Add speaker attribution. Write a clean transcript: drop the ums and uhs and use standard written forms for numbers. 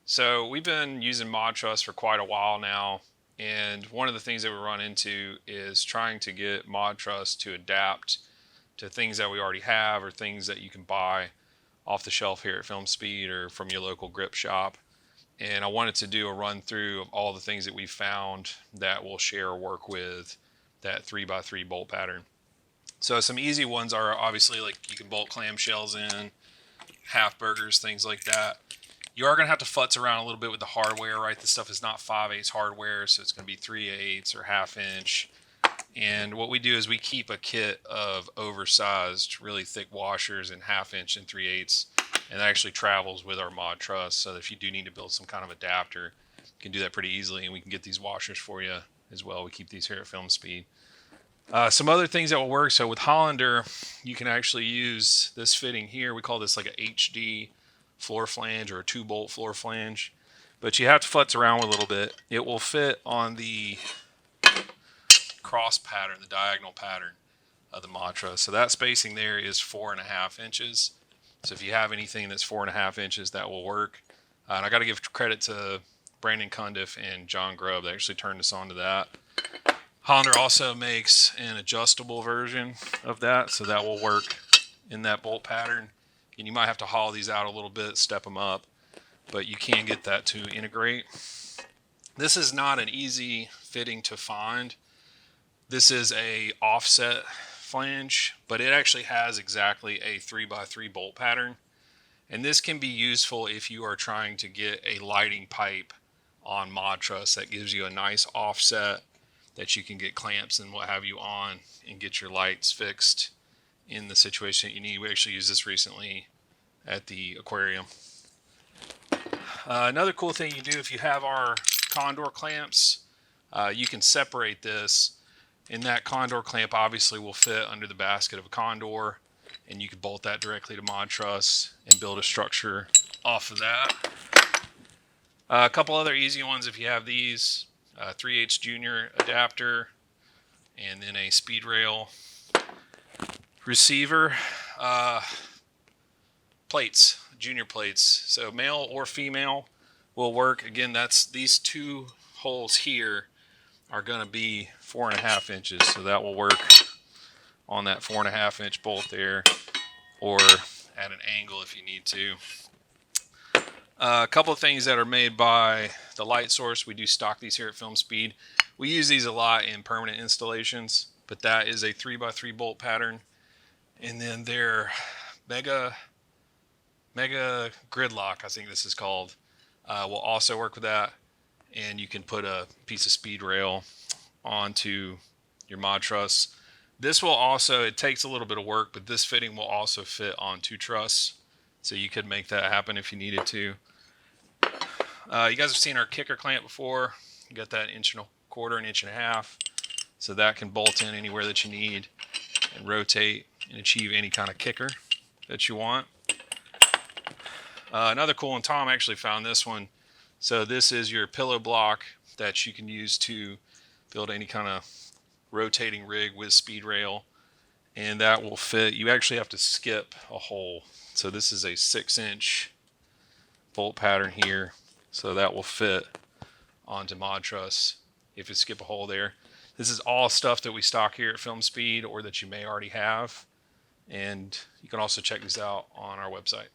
Speaker 1: So we've been using ModTruss for quite a while now, and one of the things that we run into is trying to get ModTruss to adapt to things that we already have or things that you can buy off the shelf here at Film Speed or from your local grip shop. And I wanted to do a run through of all the things that we found that will share or work with that 3x3 bolt pattern. So some easy ones are obviously like you can bolt clamshells in, half burgers, things like that. You are going to have to futz around a little bit with the hardware, right? This stuff is not 5/8 hardware, so it's going to be 3/8 or ½ inch. And what we do is we keep a kit of oversized, really thick washers in ½ inch and 3/8, and that actually travels with our ModTruss. So that if you do need to build some kind of adapter, you can do that pretty easily, and we can get these washers for you as well. We keep these here at Film Speed. Some other things that will work. So with Hollander, you can actually use this fitting here. We call this like a HD floor flange or a 2-bolt floor flange, but you have to futz around with a little bit. It will fit on the cross pattern, the diagonal pattern of the ModTruss. So that spacing there is 4½ inches. So if you have anything that's 4½ inches, that will work. And I got to give credit to Brandon Cundiff and John Grubb that actually turned us on to that. Hollander also makes an adjustable version of that, so that will work in that bolt pattern. And you might have to haul these out a little bit, step them up, but you can get that to integrate. This is not an easy fitting to find. This is a offset flange, but it actually has exactly a 3x3 bolt pattern. And this can be useful if you are trying to get a lighting pipe on ModTruss that gives you a nice offset that you can get clamps and what have you on and get your lights fixed in the situation that you need. We actually used this recently at the aquarium. Another cool thing you do if you have our condor clamps, you can separate this, and that condor clamp obviously will fit under the basket of a condor, and you can bolt that directly to ModTruss and build a structure off of that. A couple other easy ones if you have these. 3/8 junior adapter, and then a speed rail receiver. Plates, junior plates, so male or female will work. Again, that's these two holes here are going to be 4½ inches, so that will work on that 4½ inch bolt there, or at an angle if you need to. A couple of things that are made by the Light Source. We do stock these here at Film Speed. We use these a lot in permanent installations, but that is a 3x3 bolt pattern. And then their Mega Gridlock, I think this is called, will also work with that. And you can put a piece of speed rail onto your ModTruss. This will also, it takes a little bit of work, but this fitting will also fit onto truss. So you could make that happen if you needed to. You guys have seen our kicker clamp before. You got that 1¼ inch, 1.5 inch. So that can bolt in anywhere that you need and rotate and achieve any kind of kicker that you want. Another cool one, Tom actually found this one. So this is your pillow block that you can use to build any kind of rotating rig with speed rail. And that will fit. You actually have to skip a hole. So this is a 6-inch bolt pattern here. So that will fit onto ModTruss if you skip a hole there. This is all stuff that we stock here at Film Speed or that you may already have. And you can also check these out on our website.